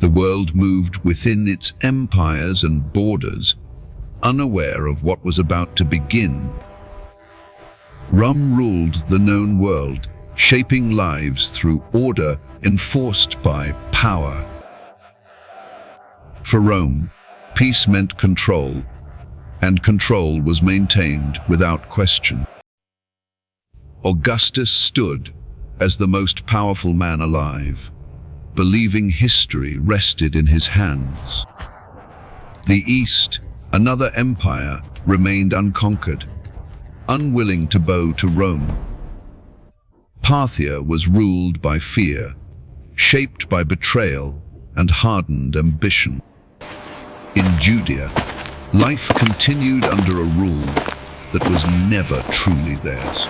The world moved within its empires and borders, unaware of what was about to begin. Rome ruled the known world, shaping lives through order enforced by power. For Rome, peace meant control, and control was maintained without question. Augustus stood as the most powerful man alive, believing history rested in his hands. The East, another empire, remained unconquered, unwilling to bow to Rome. Parthia was ruled by fear, shaped by betrayal and hardened ambition. In Judea, life continued under a rule that was never truly theirs.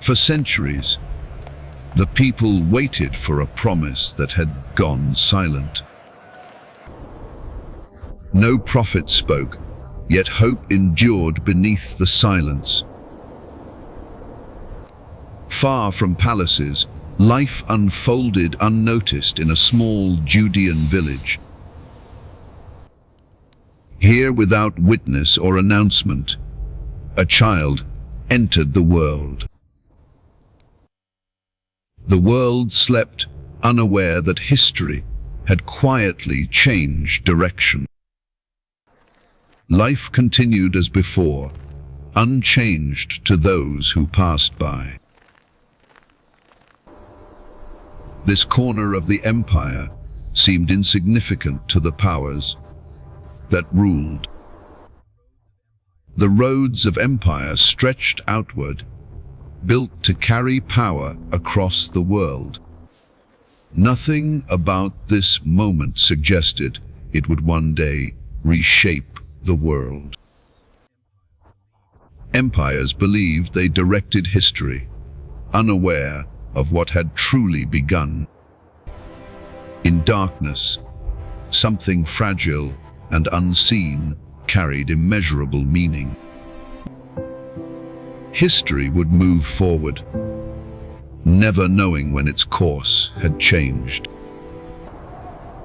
For centuries, the people waited for a promise that had gone silent. No prophet spoke, yet hope endured beneath the silence. Far from palaces, life unfolded unnoticed in a small Judean village. Here, without witness or announcement, a child entered the world. The world slept, unaware that history had quietly changed direction. Life continued as before, unchanged to those who passed by. This corner of the empire seemed insignificant to the powers that ruled. The roads of empire stretched outward, built to carry power across the world. Nothing about this moment suggested it would one day reshape the world. Empires believed they directed history, unaware of what had truly begun. In darkness, something fragile and unseen carried immeasurable meaning. History would move forward, never knowing when its course had changed.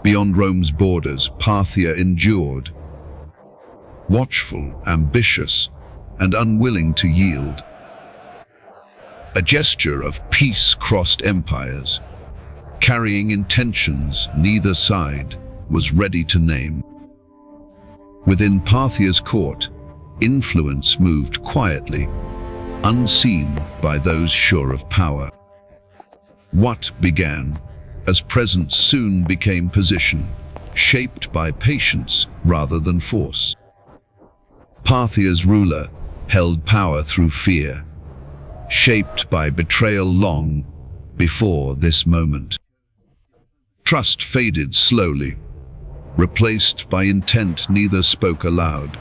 Beyond Rome's borders, Parthia endured, watchful, ambitious, and unwilling to yield. A gesture of peace crossed empires, carrying intentions neither side was ready to name. Within Parthia's court, influence moved quietly, unseen by those sure of power. What began as presence soon became position, shaped by patience rather than force. Parthia's ruler held power through fear, shaped by betrayal long before this moment. Trust faded slowly, replaced by intent neither spoke aloud.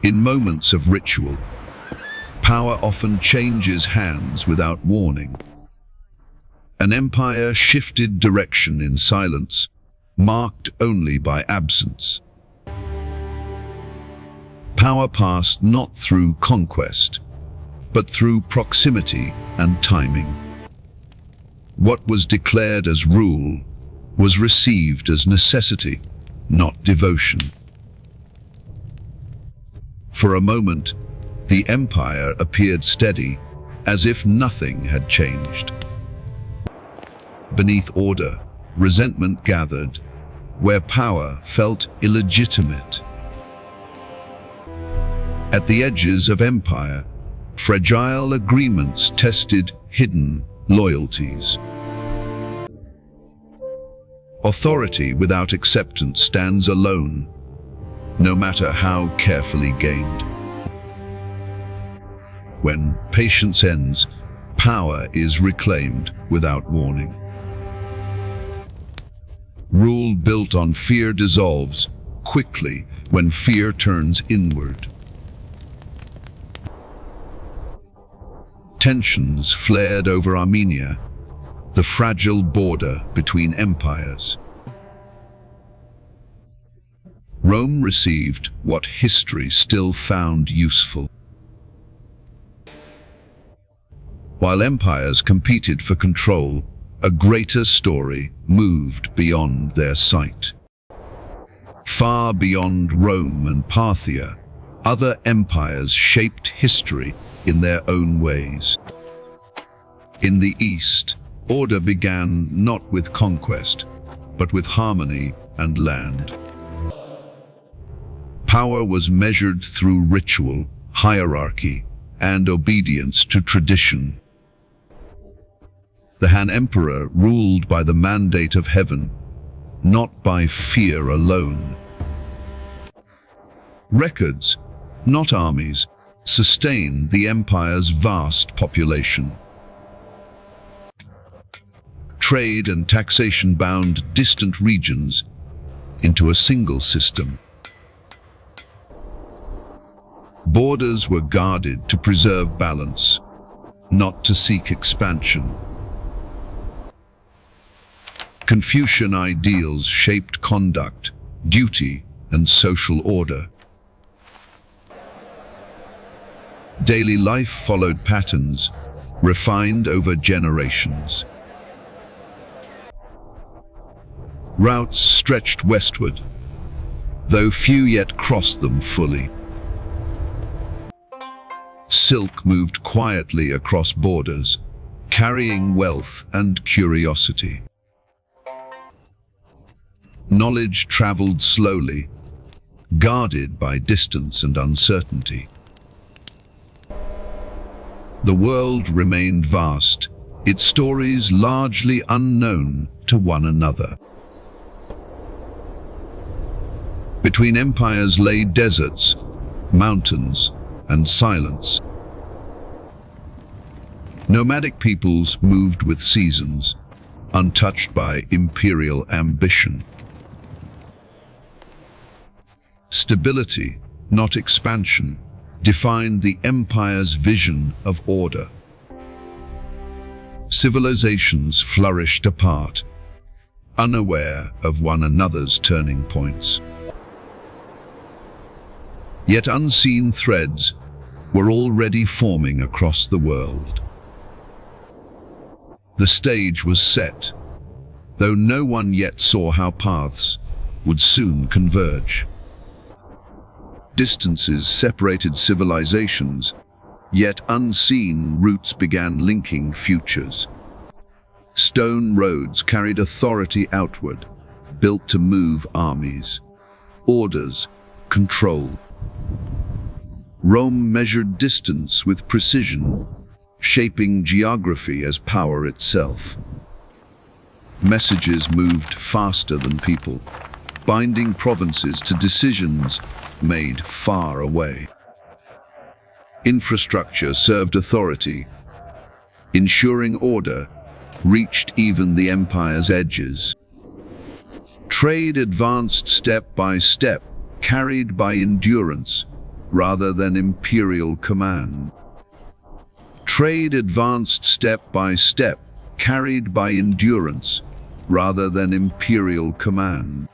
In moments of ritual, power often changes hands without warning. An empire shifted direction in silence, marked only by absence. Power passed not through conquest, but through proximity and timing. What was declared as rule was received as necessity, not devotion. For a moment, the empire appeared steady, as if nothing had changed. Beneath order, resentment gathered, where power felt illegitimate. At the edges of empire, fragile agreements tested hidden loyalties. Authority without acceptance stands alone, no matter how carefully gained. When patience ends, power is reclaimed without warning. Rule built on fear dissolves quickly when fear turns inward. Tensions flared over Armenia, the fragile border between empires. Rome received what history still found useful. While empires competed for control, a greater story moved beyond their sight. Far beyond Rome and Parthia, other empires shaped history in their own ways. In the East, order began not with conquest, but with harmony and land. Power was measured through ritual, hierarchy, and obedience to tradition. The Han Emperor ruled by the mandate of heaven, not by fear alone. Records, not armies, sustained the empire's vast population. Trade and taxation bound distant regions into a single system. Borders were guarded to preserve balance, not to seek expansion. Confucian ideals shaped conduct, duty, and social order. Daily life followed patterns, refined over generations. Routes stretched westward, though few yet crossed them fully. Silk moved quietly across borders, carrying wealth and curiosity. Knowledge traveled slowly, guarded by distance and uncertainty. The world remained vast, its stories largely unknown to one another. Between empires lay deserts, mountains, and silence. Nomadic peoples moved with seasons, untouched by imperial ambition. Stability, not expansion, defined the empire's vision of order. Civilizations flourished apart, unaware of one another's turning points. Yet unseen threads were already forming across the world. The stage was set, though no one yet saw how paths would soon converge. Distances separated civilizations, yet unseen roots began linking futures. Stone roads carried authority outward, built to move armies, orders, control. Rome measured distance with precision, shaping geography as power itself. Messages moved faster than people, binding provinces to decisions made far away. Infrastructure served authority, ensuring order reached even the empire's edges. Trade advanced step by step, carried by endurance rather than imperial command. Trade advanced step by step, carried by endurance rather than imperial command.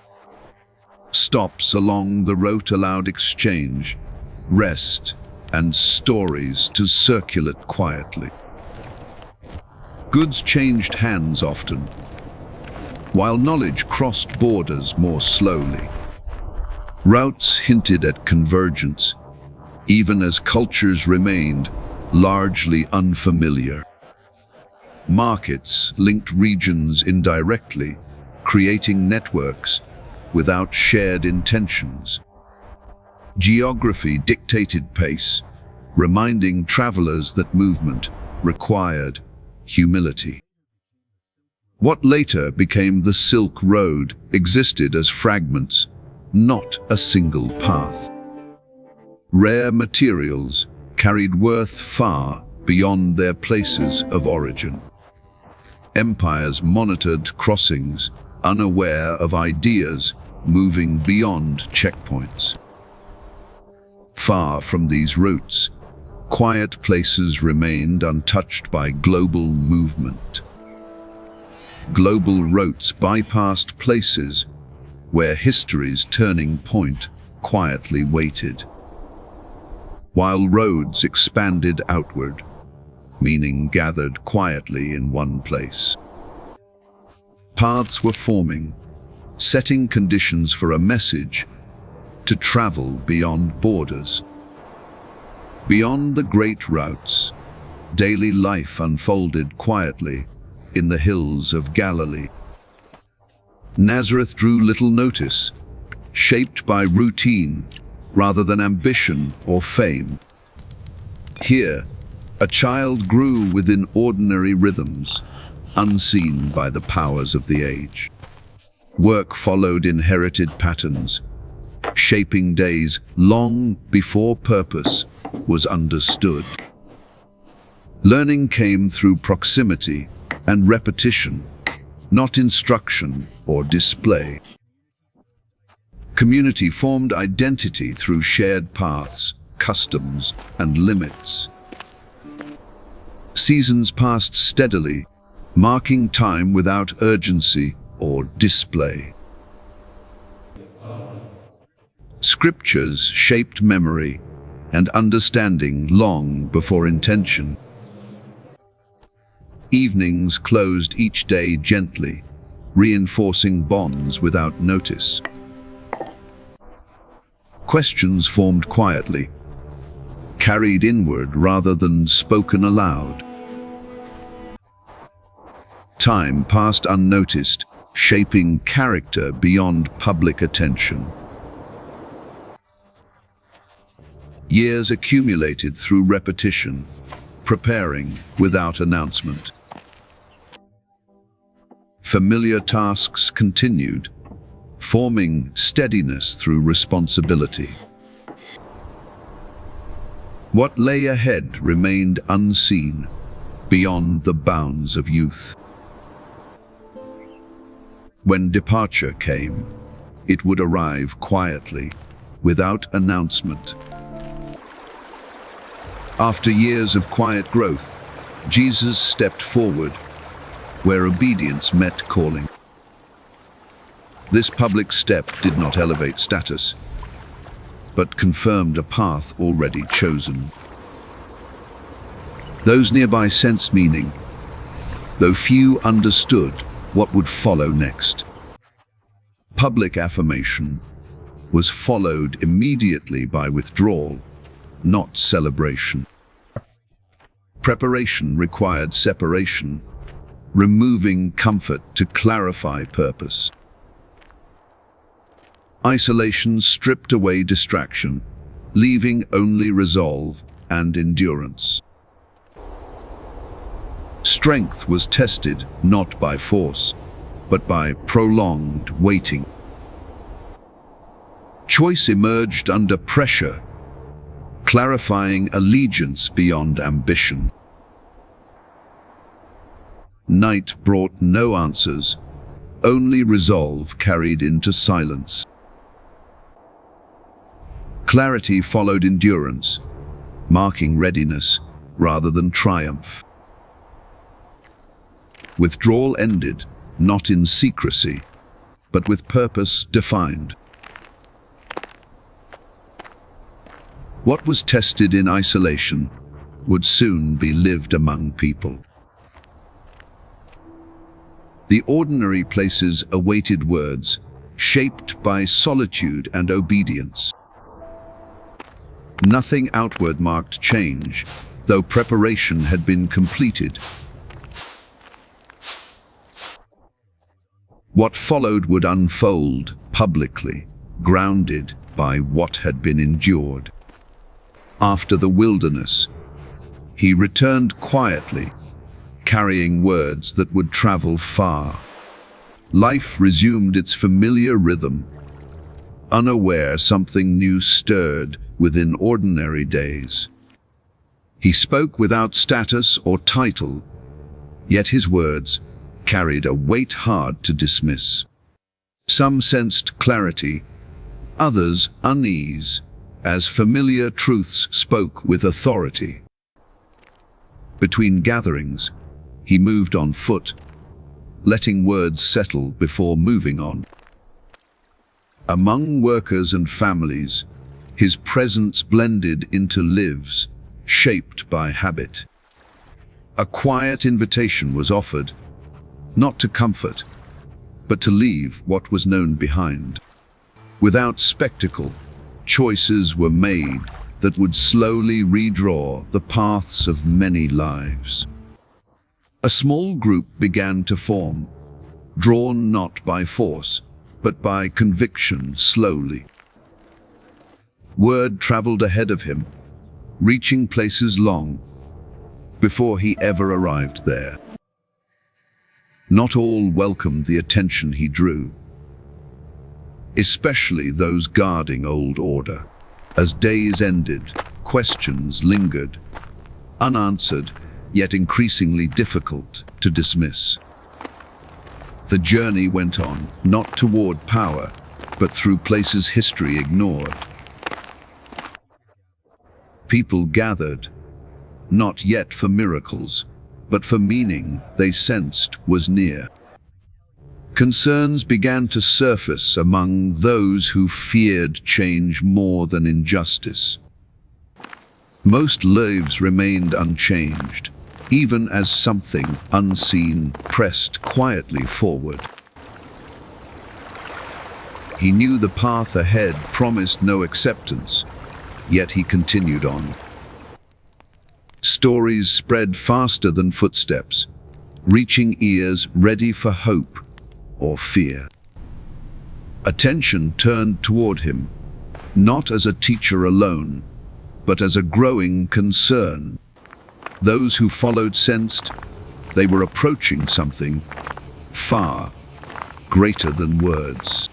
Stops along the route allowed exchange, rest, and stories to circulate quietly. Goods changed hands often, while knowledge crossed borders more slowly. Routes hinted at convergence, even as cultures remained largely unfamiliar. Markets linked regions indirectly, creating networks without shared intentions. Geography dictated pace, reminding travelers that movement required humility. What later became the Silk Road existed as fragments, not a single path. Rare materials carried worth far beyond their places of origin. Empires monitored crossings, unaware of ideas moving beyond checkpoints. Far from these routes, quiet places remained untouched by global movement. Global routes bypassed places where history's turning point quietly waited. While roads expanded outward, meaning gathered quietly in one place. Paths were forming, setting conditions for a message to travel beyond borders. Beyond the great routes, daily life unfolded quietly in the hills of Galilee. Nazareth drew little notice, shaped by routine rather than ambition or fame. Here, a child grew within ordinary rhythms, unseen by the powers of the age. Work followed inherited patterns, shaping days long before purpose was understood. Learning came through proximity and repetition, not instruction or display. Community formed identity through shared paths, customs, and limits. Seasons passed steadily, marking time without urgency or display. Scriptures shaped memory and understanding long before intention. Evenings closed each day gently, reinforcing bonds without notice. Questions formed quietly, carried inward rather than spoken aloud. Time passed unnoticed, shaping character beyond public attention. Years accumulated through repetition, preparing without announcement. Familiar tasks continued, forming steadiness through responsibility. What lay ahead remained unseen, beyond the bounds of youth. When departure came, it would arrive quietly, without announcement. After years of quiet growth, Jesus stepped forward, where obedience met calling. This public step did not elevate status, but confirmed a path already chosen. Those nearby sensed meaning, though few understood what would follow next. Public affirmation was followed immediately by withdrawal, not celebration. Preparation required separation, removing comfort to clarify purpose. Isolation stripped away distraction, leaving only resolve and endurance. Strength was tested not by force, but by prolonged waiting. Choice emerged under pressure, clarifying allegiance beyond ambition. Night brought no answers, only resolve carried into silence. Clarity followed endurance, marking readiness rather than triumph. Withdrawal ended, not in secrecy, but with purpose defined. What was tested in isolation would soon be lived among people. The ordinary places awaited words, shaped by solitude and obedience. Nothing outward marked change, though preparation had been completed. What followed would unfold publicly, grounded by what had been endured. After the wilderness, he returned quietly, carrying words that would travel far. Life resumed its familiar rhythm. Unaware, something new stirred within ordinary days. He spoke without status or title, yet his words carried a weight hard to dismiss. Some sensed clarity, others unease, as familiar truths spoke with authority. Between gatherings, he moved on foot, letting words settle before moving on. Among workers and families, his presence blended into lives, shaped by habit. A quiet invitation was offered, not to comfort, but to leave what was known behind. Without spectacle, choices were made that would slowly redraw the paths of many lives. A small group began to form, drawn not by force, but by conviction slowly. Word traveled ahead of him, reaching places long before he ever arrived there. Not all welcomed the attention he drew, especially those guarding old order. As days ended, questions lingered, unanswered, yet increasingly difficult to dismiss. The journey went on, not toward power, but through places history ignored. People gathered, not yet for miracles, but for meaning they sensed was near. Concerns began to surface among those who feared change more than injustice. Most lives remained unchanged, even as something unseen pressed quietly forward. He knew the path ahead promised no acceptance, yet he continued on. Stories spread faster than footsteps, reaching ears ready for hope or fear. Attention turned toward him, not as a teacher alone, but as a growing concern. Those who followed sensed they were approaching something far greater than words.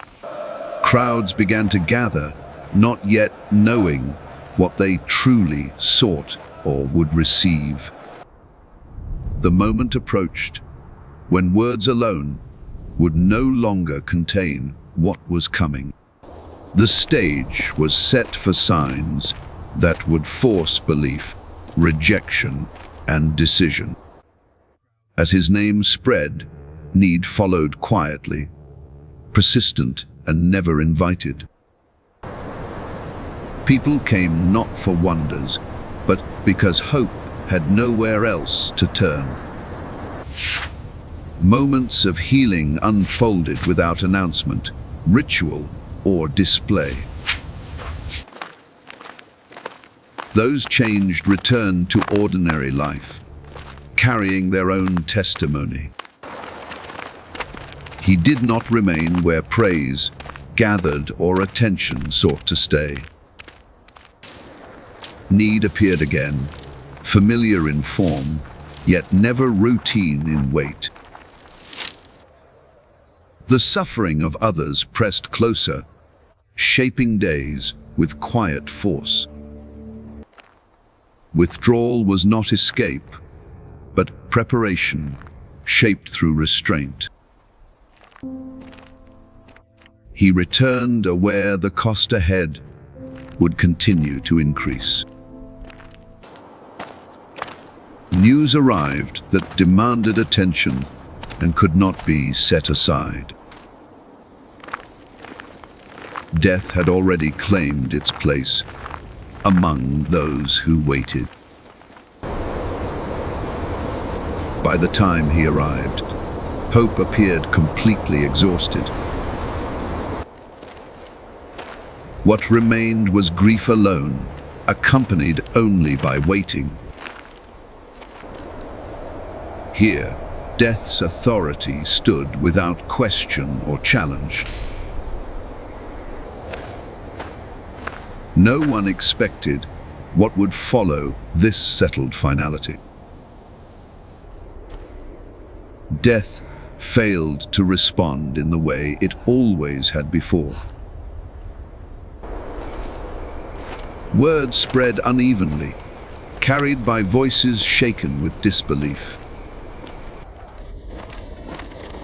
Crowds began to gather, not yet knowing what they truly sought or would receive. The moment approached when words alone would no longer contain what was coming. The stage was set for signs that would force belief, rejection, and decision. As his name spread, need followed quietly, persistent and never invited. People came not for wonders, but because hope had nowhere else to turn. Moments of healing unfolded without announcement, ritual, or display. Those changed returned to ordinary life, carrying their own testimony. He did not remain where praise gathered or attention sought to stay. Need appeared again, familiar in form, yet never routine in weight. The suffering of others pressed closer, shaping days with quiet force. Withdrawal was not escape, but preparation, shaped through restraint. He returned aware the cost ahead would continue to increase. News arrived that demanded attention and could not be set aside. Death had already claimed its place among those who waited. By the time he arrived, hope appeared completely exhausted. What remained was grief alone, accompanied only by waiting. Here, death's authority stood without question or challenge. No one expected what would follow this settled finality. Death failed to respond in the way it always had before. Words spread unevenly, carried by voices shaken with disbelief.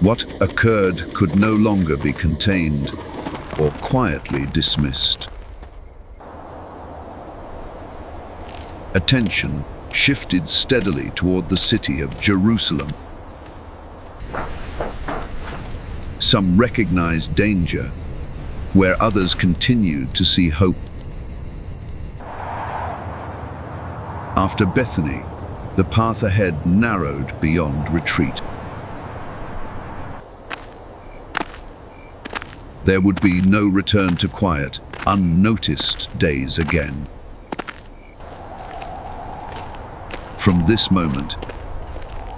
What occurred could no longer be contained or quietly dismissed. Attention shifted steadily toward the city of Jerusalem. Some recognized danger, where others continued to see hope. After Bethany, the path ahead narrowed beyond retreat. There would be no return to quiet, unnoticed days again. From this moment,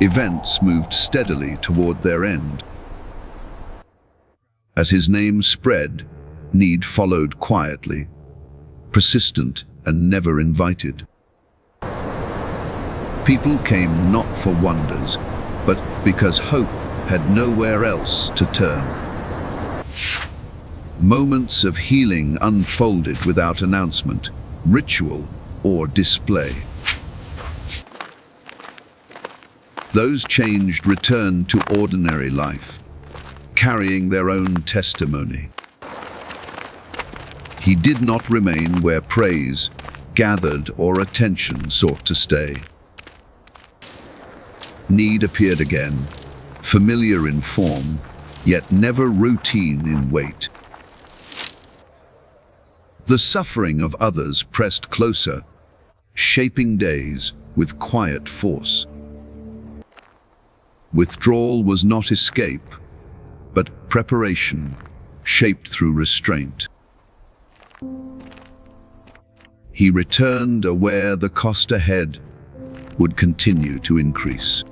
events moved steadily toward their end. As his name spread, need followed quietly, persistent and never invited. People came not for wonders, but because hope had nowhere else to turn. Moments of healing unfolded without announcement, ritual, or display. Those changed returned to ordinary life, carrying their own testimony. He did not remain where praise gathered or attention sought to stay. Need appeared again, familiar in form, yet never routine in weight. The suffering of others pressed closer, shaping days with quiet force. Withdrawal was not escape, but preparation, shaped through restraint. He returned aware the cost ahead would continue to increase.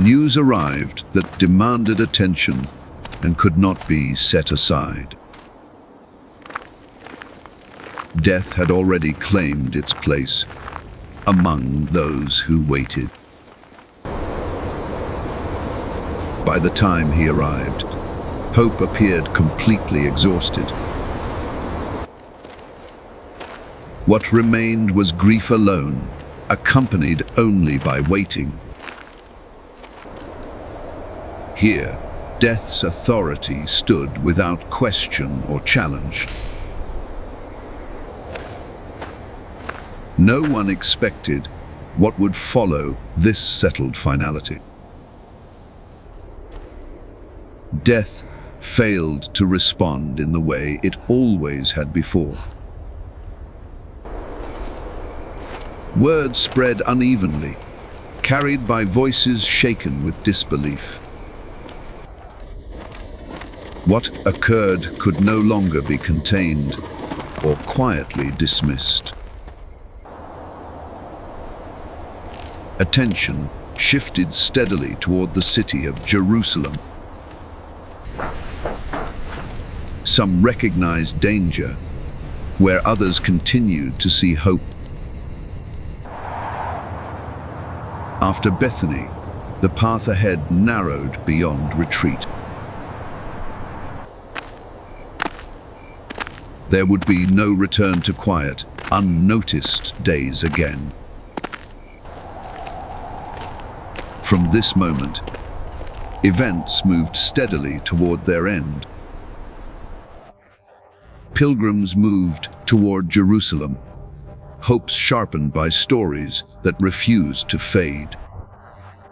News arrived that demanded attention and could not be set aside. Death had already claimed its place among those who waited. By the time he arrived, hope appeared completely exhausted. What remained was grief alone, accompanied only by waiting. Here, death's authority stood without question or challenge. No one expected what would follow this settled finality. Death failed to respond in the way it always had before. Words spread unevenly, carried by voices shaken with disbelief. What occurred could no longer be contained or quietly dismissed. Attention shifted steadily toward the city of Jerusalem. Some recognized danger, where others continued to see hope. After Bethany, the path ahead narrowed beyond retreat. There would be no return to quiet, unnoticed days again. From this moment, events moved steadily toward their end. Pilgrims moved toward Jerusalem, hopes sharpened by stories that refused to fade.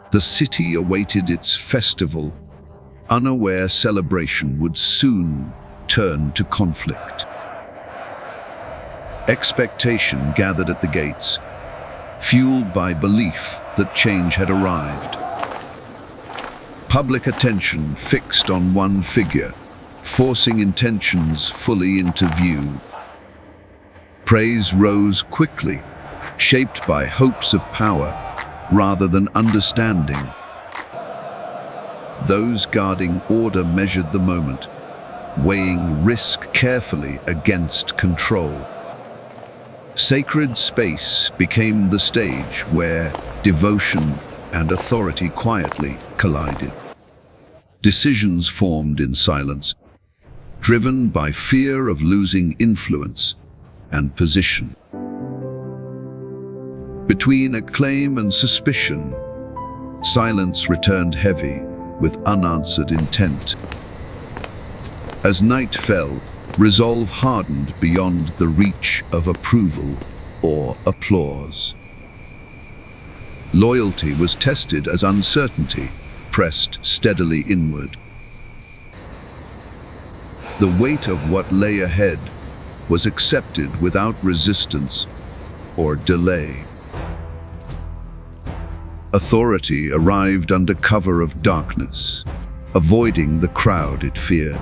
The city awaited its festival, unaware celebration would soon turn to conflict. Expectation gathered at the gates, fueled by belief that change had arrived. Public attention fixed on one figure, forcing intentions fully into view. Praise rose quickly, shaped by hopes of power rather than understanding. Those guarding order measured the moment, weighing risk carefully against control. Sacred space became the stage where devotion and authority quietly collided. Decisions formed in silence, driven by fear of losing influence and position. Between acclaim and suspicion, silence returned heavy with unanswered intent. As night fell, resolve hardened beyond the reach of approval or applause. Loyalty was tested as uncertainty pressed steadily inward. The weight of what lay ahead was accepted without resistance or delay. Authority arrived under cover of darkness, avoiding the crowd it feared.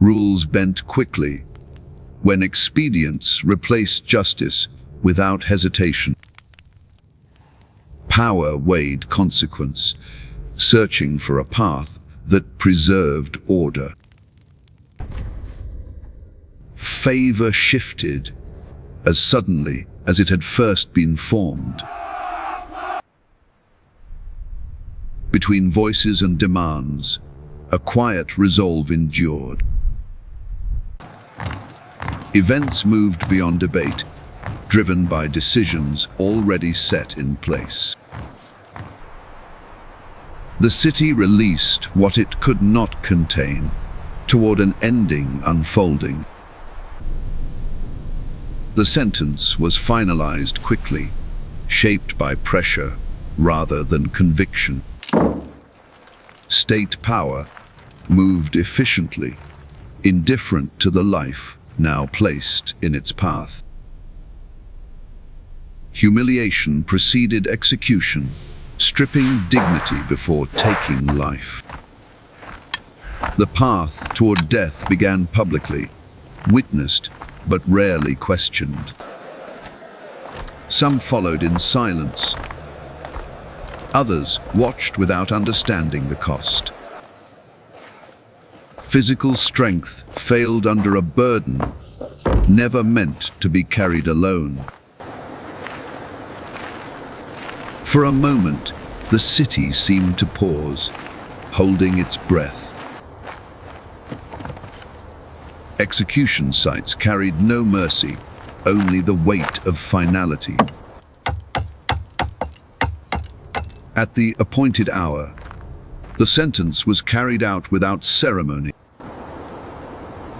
Rules bent quickly when expedience replaced justice without hesitation. Power weighed consequence, searching for a path that preserved order. Favor shifted as suddenly as it had first been formed. Between voices and demands, a quiet resolve endured. Events moved beyond debate, driven by decisions already set in place. The city released what it could not contain toward an ending unfolding. The sentence was finalized quickly, shaped by pressure rather than conviction. State power moved efficiently, indifferent to the life now placed in its path. Humiliation preceded execution, stripping dignity before taking life. The path toward death began publicly, witnessed but rarely questioned. Some followed in silence. Others watched without understanding the cost. Physical strength failed under a burden never meant to be carried alone. For a moment, the city seemed to pause, holding its breath. Execution sites carried no mercy, only the weight of finality. At the appointed hour, the sentence was carried out without ceremony.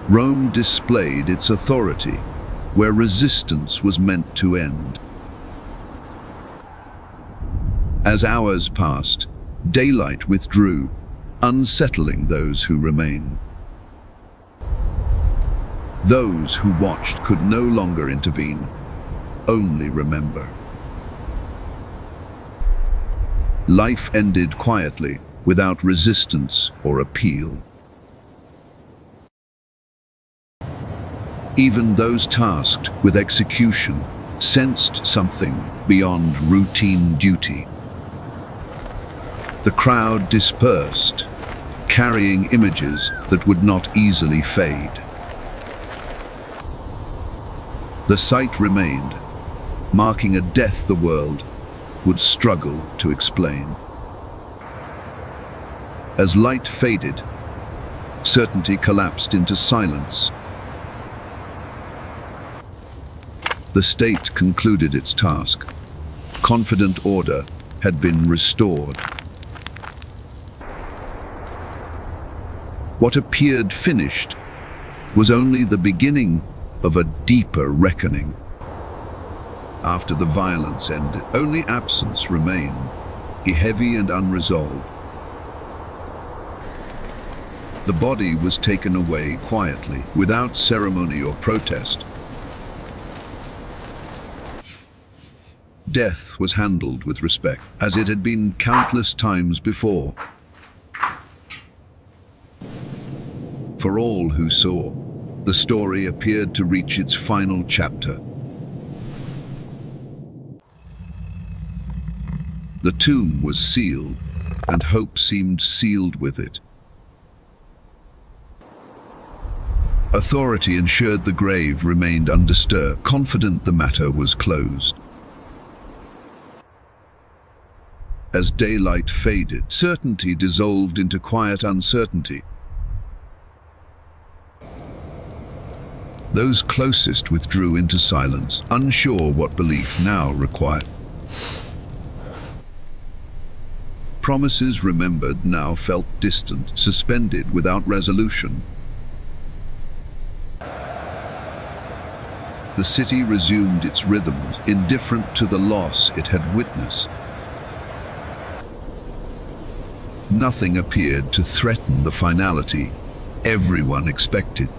Rome displayed its authority where resistance was meant to end. As hours passed, daylight withdrew, unsettling those who remained. Those who watched could no longer intervene, only remember. Life ended quietly, without resistance or appeal. Even those tasked with execution sensed something beyond routine duty. The crowd dispersed, carrying images that would not easily fade. The sight remained, marking a death the world would struggle to explain. As light faded, certainty collapsed into silence. The state concluded its task. Confident order had been restored. What appeared finished was only the beginning of a deeper reckoning. After the violence ended, only absence remained, heavy and unresolved. The body was taken away quietly, without ceremony or protest. Death was handled with respect, as it had been countless times before. For all who saw, the story appeared to reach its final chapter. The tomb was sealed, and hope seemed sealed with it. Authority ensured the grave remained undisturbed, confident the matter was closed. As daylight faded, certainty dissolved into quiet uncertainty. Those closest withdrew into silence, unsure what belief now required. Promises remembered now felt distant, suspended without resolution. The city resumed its rhythms, indifferent to the loss it had witnessed. Nothing appeared to threaten the finality everyone expected.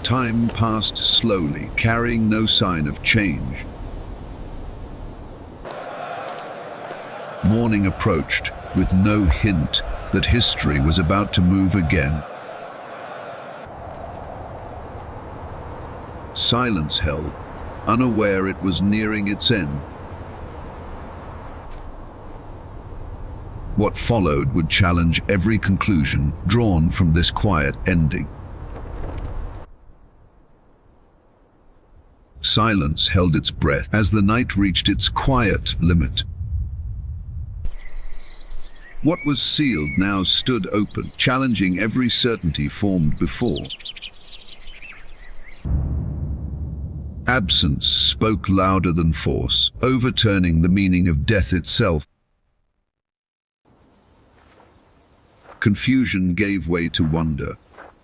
Time passed slowly, carrying no sign of change. Morning approached with no hint that history was about to move again. Silence held, unaware it was nearing its end. What followed would challenge every conclusion drawn from this quiet ending. Silence held its breath as the night reached its quiet limit. What was sealed now stood open, challenging every certainty formed before. Absence spoke louder than force, overturning the meaning of death itself. Confusion gave way to wonder,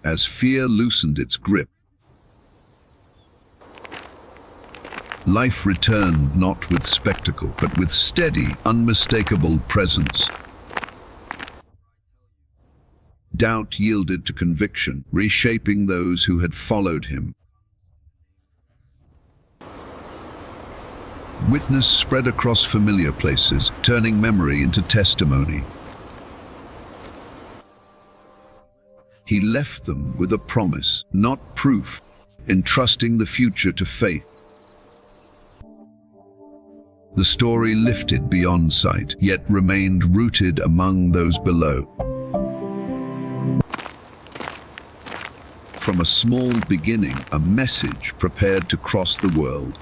as fear loosened its grip. Life returned not with spectacle, but with steady, unmistakable presence. Doubt yielded to conviction, reshaping those who had followed him. Witness spread across familiar places, turning memory into testimony. He left them with a promise, not proof, entrusting the future to faith. The story lifted beyond sight, yet remained rooted among those below. From a small beginning, a message prepared to cross the world.